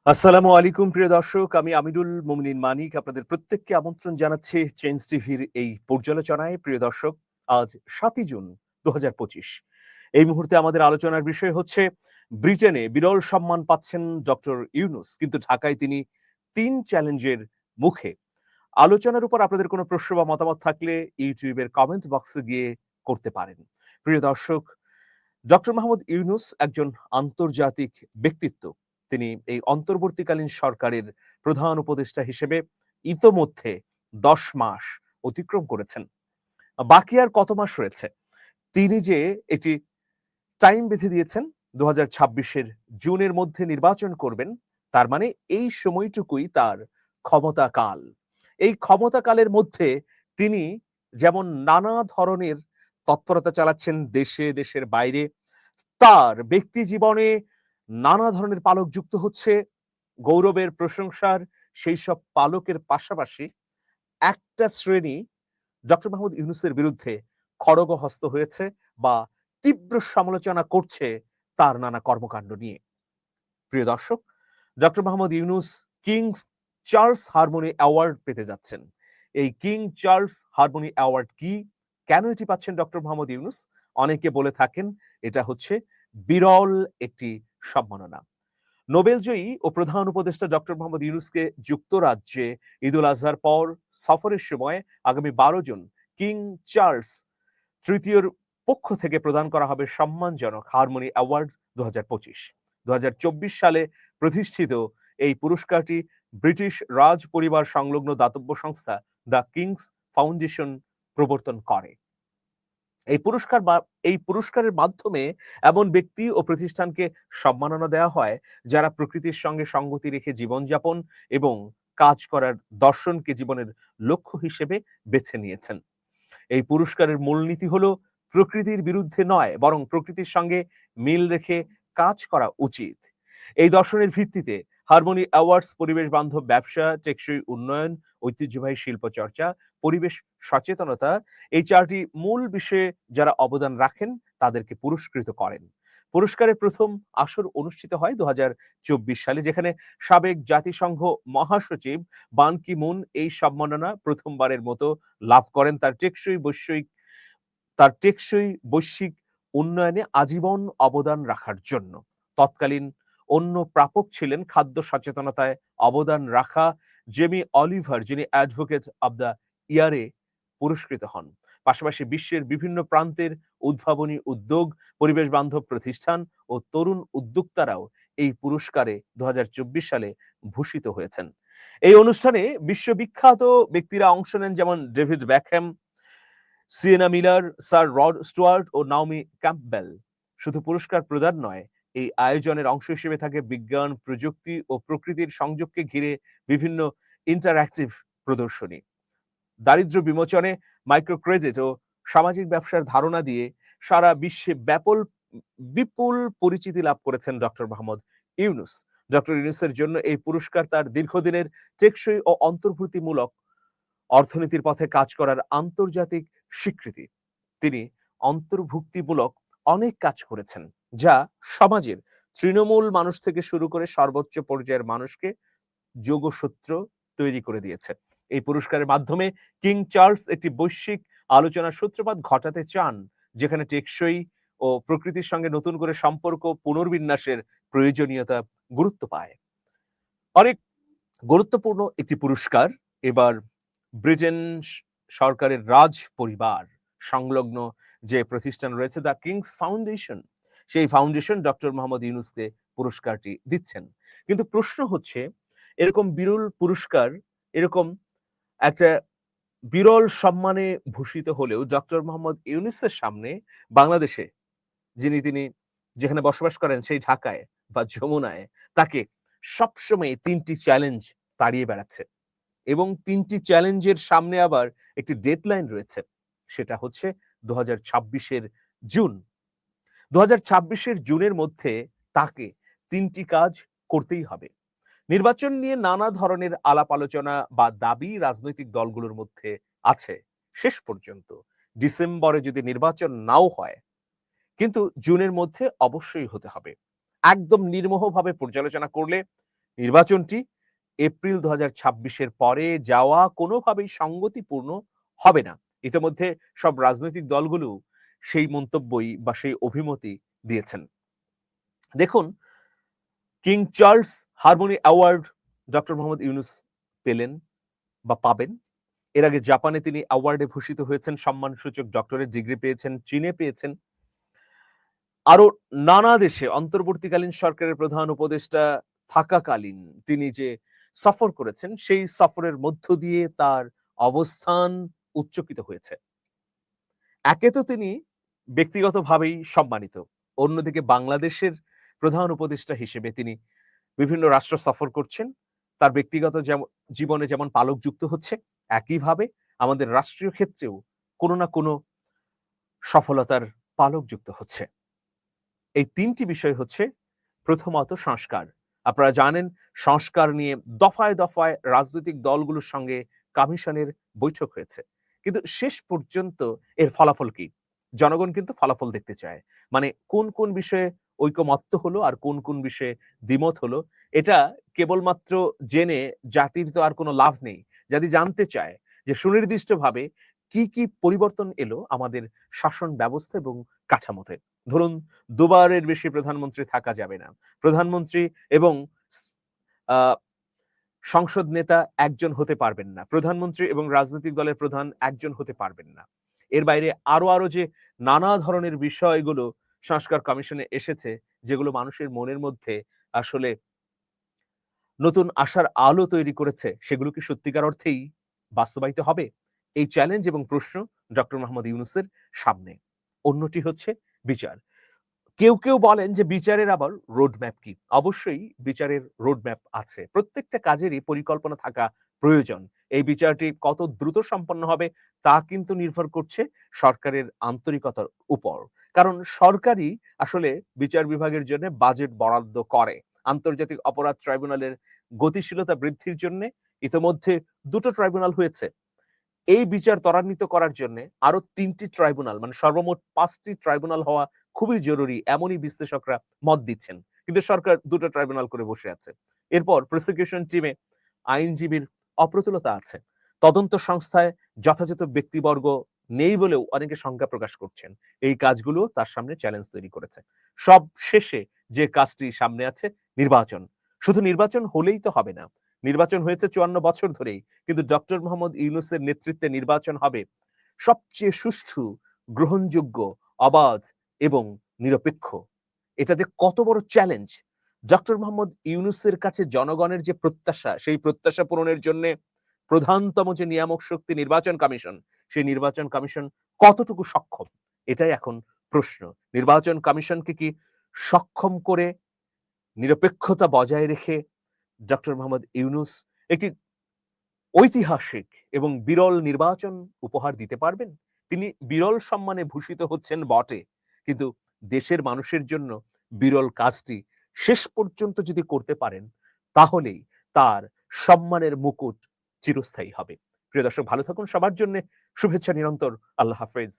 আসসালামু আলাইকুম প্রিয় দর্শক। আমি আমিনুল মোমিনিন মানিক আপনাদের প্রত্যেককে আমন্ত্রণ জানাচ্ছি চেঞ্জ টিভির এই পর্যালোচনায়। প্রিয় দর্শক, আজ ৭ই জুন ২০২৫। এই মুহূর্তে আমাদের আলোচনার বিষয় হচ্ছে ব্রিটেনে বিরল সম্মান পাচ্ছেন ডক্টর ইউনূস, কিন্তু ঢাকায় তিনি ৩ চ্যালেঞ্জের মুখে। আলোচনার উপর আপনাদের কোনো প্রশ্ন বা মতামত থাকলে ইউটিউবের কমেন্ট বক্সে গিয়ে করতে পারেন। প্রিয় দর্শক, ডক্টর মোহাম্মদ ইউনূস একজন আন্তর্জাতিক ব্যক্তিত্ব। তিনি এই অন্তর্বর্তীকালীন সরকারের প্রধান উপদেষ্টা হিসেবে ইতোমধ্যে ১০ মাস অতিক্রম করেছেন। বাকি আর কত মাস রয়েছে? তিনি যে এটি টাইম বেঁধে দিয়েছেন ২০২৬-এর জুনের মধ্যে নির্বাচন করবেন, তার মানে এই সময়টুকুই তার ক্ষমতাকাল। এই ক্ষমতাকালের মধ্যে তিনি যেমন নানা ধরনের তৎপরতা চালাচ্ছেন দেশে, দেশের বাইরে, তার ব্যক্তি জীবনে নানা ধরনের পালক যুক্ত হচ্ছে। গৌরবের, প্রশংসার সেই সব পালকের পাশাপাশি একটা শ্রেণী ডক্টর মাহমুদ ইউনূসের বিরুদ্ধে খড়গহস্ত হয়েছে বা তীব্র সমালোচনা করছে তার নানা কর্মকাণ্ড নিয়ে। প্রিয় দর্শক, doctor Muhammad Yunus King's Charles Harmony Award পেতে যাচ্ছেন। এই কিং চার্লস হারমোনি অ্যাওয়ার্ড কি? কেন এটি পাচ্ছেন ডক্টর মোহাম্মদ ইউনূস? অনেকে বলে থাকেন এটা হচ্ছে বিরল একটি সম্মাননা। নোবেলজয়ী ও প্রধান উপদেষ্টা ডক্টর মোহাম্মদ ইউনূসকে যুক্তরাজ্যে ঈদুল আজহার পর সফরের সময় আগামী ১২ জুন কিং চার্লস তৃতীয়র পক্ষ থেকে প্রদান করা হবে সম্মানজনক হারমোনি অ্যাওয়ার্ড ২০২৫। ২০২৪ সালে প্রতিষ্ঠিত এই পুরস্কারটি ব্রিটিশ রাজ পরিবার সংলগ্ন দাতব্য সংস্থা দ্য কিংস ফাউন্ডেশন প্রবর্তন করে। এই পুরস্কারের মাধ্যমে এমন ব্যক্তি ও প্রতিষ্ঠানকে সম্মাননা দেওয়া হয় যারা প্রকৃতির সঙ্গে সঙ্গতি রেখে জীবনযাপন এবং কাজ করার দর্শনকে জীবনের লক্ষ্য হিসেবে বেছে নিয়েছেন। এই পুরস্কারের মূলনীতি হলো প্রকৃতির বিরুদ্ধে নয়, বরং প্রকৃতির সঙ্গে মিল রেখে কাজ করা উচিত। এই দর্শনের ভিত্তিতে হারমোনি অ্যাওয়ার্ডস পরিবেশ বান্ধব ব্যবসা, টেকসই উন্নয়ন, ঐতিহ্যবাহী শিল্প চর্চা, পরিবেশ সচেতনতা, এই ৪টি মূল বিষয়ে যারা অবদান রাখেন তাদেরকে পুরস্কৃত করেন। পুরস্কারের প্রথম আসর অনুষ্ঠিত হয় ২০২৪ সালে, যেখানে সাবেক জাতিসংঘ মহাসচিব বান কি মুন এই সম্মাননা প্রথমবারের মতো লাভ করেন তার টেকসই বৈশ্বিক উন্নয়নে আজীবন অবদান রাখার জন্য। তৎকালীন অন্য প্রাপক ছিলেন খাদ্য সচেতনতায় অবদান রাখা জেমি অলিভার, যিনি অ্যাডভোকেট অব দ্য ইয়ারে পুরস্কৃত হন। পাশাপাশি বিশ্বের বিভিন্ন প্রান্তের উদ্ভাবনী উদ্যোগ, পরিবেশ বান্ধব প্রতিষ্ঠান ও তরুণ উদ্যোক্তারাও এই পুরস্কারে ২০২৪ সালে ভূষিত হয়েছেন। এই অনুষ্ঠানে বিশ্ববিখ্যাত ব্যক্তিরা অংশ নেন, যেমন David Beckham, Sienna Miller, sir Rod Stewart ও নাওমি ক্যাম্পবেল। শুধু পুরস্কার প্রদান নয়, এই আয়োজনের অংশ হিসেবে থাকে বিজ্ঞান, প্রযুক্তি ও প্রকৃতির সংযোগকে ঘিরে বিভিন্ন ইন্টারঅ্যাক্টিভ প্রদর্শনী। দারিদ্র্য বিমোচনে মাইক্রো ক্রেডিট ও সামাজিক ব্যবসার ধারণা দিয়ে সারা বিশ্বে বিপুল পরিচিতি লাভ করেছেন ডক্টর মোহাম্মদ ইউনূস। ডক্টর ইউনূসের জন্য এই পুরস্কার তার দীর্ঘদিনের টেকসই ও অন্তর্ভুক্তিমূলক অর্থনীতির পথে কাজ করার আন্তর্জাতিক স্বীকৃতি। তিনি অন্তর্ভুক্তিমূলক অনেক কাজ করেছেন, যা সমাজের তৃণমূল মানুষ থেকে শুরু করে সর্বোচ্চ পর্যায়ের মানুষকে যোগসূত্র তৈরি করে দিয়েছে। এই পুরস্কারের মাধ্যমে কিং চার্লস একটি বৈশ্বিক আলোচনার সূত্রপাত ঘটাতে চান, যেখানে টেকসই ও প্রকৃতির সঙ্গে নতুন করে সম্পর্ক পুনর্বিন্যাসের প্রয়োজনীয়তা গুরুত্ব পায়। অনেক গুরুত্বপূর্ণ একটি পুরস্কার। এবার ব্রিটেন সরকারের রাজ পরিবার সংলগ্ন যে প্রতিষ্ঠান রয়েছে দ্য কিংস ফাউন্ডেশন, সেই ফাউন্ডেশন ডক্টর মোহাম্মদ ইউনূসকে পুরস্কারটি দিচ্ছেন। কিন্তু প্রশ্ন হচ্ছে, এরকম বিরল পুরস্কার, এরকম একটা বিরল সম্মানে ভূষিত হলেও ডক্টর মোহাম্মদ ইউনূসের সামনে বাংলাদেশে তিনি যেখানে বসবাস করেন সেই ঢাকায় বা যমুনায় তাকে সবসময় ৩টি চ্যালেঞ্জ তাড়িয়ে বেড়াচ্ছে এবং ৩টি চ্যালেঞ্জের সামনে আবার একটি ডেডলাইন রয়েছে। সেটা হচ্ছে ২০২৬-এর জুন। ২০২৬-এর জুনের মধ্যে তাকে ৩টি কাজ করতেই হবে। নির্বাচন নিয়ে নানা ধরনের আলাপ আলোচনা বা দাবি রাজনৈতিক দলগুলোর মধ্যে আছে। শেষ পর্যন্ত ডিসেম্বরে যদি নির্বাচন নাও হয়, কিন্তু জুনের মধ্যে অবশ্যই হতে হবে। একদম নির্মোহভাবে পর্যালোচনা করলে নির্বাচনটি এপ্রিল ২০২৬-এর পরে যাওয়া কোনোভাবেই সঙ্গতিপূর্ণ হবে না। ইতিমধ্যে সব রাজনৈতিক দলগুলো সেই মন্তব্যই বা সেই অভিমতই দিয়েছেন। দেখুন, king Charles Harmony award doctor Muhammad Yunus পেলেন বা পাবেন। এর আগে জাপানে তিনি অ্যাওয়ার্ডে ভূষিত হয়েছেন, সম্মানসূচক ডক্টরেট ডিগ্রি পেয়েছেন, চীনে পেয়েছেন। আরো নানা দেশে অন্তর্বর্তীকালীন সরকারের প্রধান উপদেষ্টা থাকাকালীন তিনি যে সফর করেছেন, সেই সফরের মধ্য দিয়ে তার অবস্থান উচ্চকিত হয়েছে। একে তো তিনি ব্যক্তিগতভাবেই সম্মানিত। অন্যদিকে বাংলাদেশের প্রধান উপদেষ্টা হিসেবে তিনি বিভিন্ন রাষ্ট্র সফর করছেন। তার ব্যক্তিগত জীবনে যেমন পালক যুক্ত হচ্ছে, একইভাবে আমাদের রাষ্ট্রীয় ক্ষেত্রেও কোনো না কোনো সফলতার পালক যুক্ত হচ্ছে। এই ৩ টি বিষয় হচ্ছে প্রথমত সংস্কার। আপনারা জানেন সংস্কার নিয়ে দফায়, দফায় রাজনৈতিক দলগুলোর সঙ্গে কমিশনের বৈঠক হয়েছে। কিন্তু শেষ পর্যন্ত এর ফলাফল কি? জনগণ কিন্তু ফলাফল দেখতে চায়। মানে কোন বিষয়ে ঐকমত্য হলো আর কোন বিষয়ে দ্বিমত হলো, এটা কেবলমাত্র জেনে জাতির তো আর কোনো লাভ নেই। জাতি জানতে চায় যে সুনির্দিষ্টভাবে কি পরিবর্তন এলো আমাদের শাসন ব্যবস্থা এবং কাঠামোতে। ধরুন, দুবারের বেশি প্রধানমন্ত্রী থাকা যাবে না। প্রধানমন্ত্রী এবং স আ সংসদ নেতা একজন হতে পারবেন না। প্রধানমন্ত্রী এবং রাজনৈতিক দলের প্রধান একজন হতে পারবেন না। এর বাইরে আরো যে নানা ধরনের বিষয়গুলো সংস্কার কমিশনে এসেছে, যেগুলো মানুষের মনের মধ্যে আসলে নতুন আশার আলো তৈরি করেছে, সেগুলো কি সত্যিকার অর্থেই বাস্তবায়িত হবে? এই চ্যালেঞ্জ এবং প্রশ্ন ডক্টর মোহাম্মদ ইউনূসের সামনে। অন্যটি হচ্ছে বিচার। কেউ বলেন যে বিচারের আবার রোড ম্যাপ কি? অবশ্যই বিচারের রোড ম্যাপ আছে। প্রত্যেকটা কাজেরই পরিকল্পনা থাকা প্রয়োজন। এই বিচারটি কত দ্রুত সম্পন্ন হবে তা কিন্তু নির্ভর করছে সরকারের আন্তরিকতার উপর। কারণ সরকারই আসলে বিচার বিভাগের জন্য বাজেট বরাদ্দ করে। আন্তর্জাতিক অপরাধ ট্রাইব্যুনালের গতিশীলতা বৃদ্ধির জন্যে ইতোমধ্যে ২ টো ট্রাইব্যুনাল হয়েছে। এই বিচার ত্বরান্বিত করার জন্যে আরো ৩ টি ট্রাইব্যুনাল, মানে সর্বমোট ৫ টি ট্রাইব্যুনাল হওয়া খুবই জরুরি, এমনই বিশ্লেষকরা মত দিচ্ছেন। কিন্তু সরকার ২ টো ট্রাইব্যুনাল করে বসে আছে। এরপর প্রসিকিউশন টিমে আইনজীবীর অপ্রতুলতা আছে। তদন্ত সংস্থায় যথাযথ ব্যক্তিবর্গ নেই বলেও অনেকে শঙ্কা প্রকাশ করছেন। এই কাজগুলো তার সামনে চ্যালেঞ্জ তৈরি করেছে। সবশেষে যে কাজটি সামনে আছে, নির্বাচন। শুধু নির্বাচন হলেই তো হবে না। নির্বাচন হয়েছে ৫৪ বছর ধরেই। কিন্তু ডক্টর মোহাম্মদ ইউনূসের নেতৃত্বে নির্বাচন হবে সবচেয়ে সুষ্ঠু, গ্রহণযোগ্য, অবাধ এবং নিরপেক্ষ। এটা যে কত বড় চ্যালেঞ্জ! ডক্টর মোহাম্মদ ইউনূসের কাছে জনগণের যে প্রত্যাশা, সেই প্রত্যাশা পূরণের জন্যে প্রধানতম যে নিয়ামক শক্তি নির্বাচন কমিশন, সেই নির্বাচন কমিশন কতটুকু সক্ষম? এটাই এখন প্রশ্ন। নির্বাচন কমিশনকে কি সক্ষম করে নিরপেক্ষতা বজায় রেখে ডক্টর মোহাম্মদ ইউনূস একটি ঐতিহাসিক এবং বিরল নির্বাচন উপহার দিতে পারবেন? তিনি বিরল সম্মানে ভূষিত হচ্ছেন বটে, কিন্তু দেশের মানুষের জন্য বিরল কাজটি শেষ পর্যন্ত যদি করতে পারেন, তাহলেই তার সম্মানের মুকুট চিরস্থায়ী হবে। প্রিয় দর্শক, ভালো থাকুন। সবার জন্যে শুভেচ্ছা নিরন্তর। আল্লাহ হাফেজ।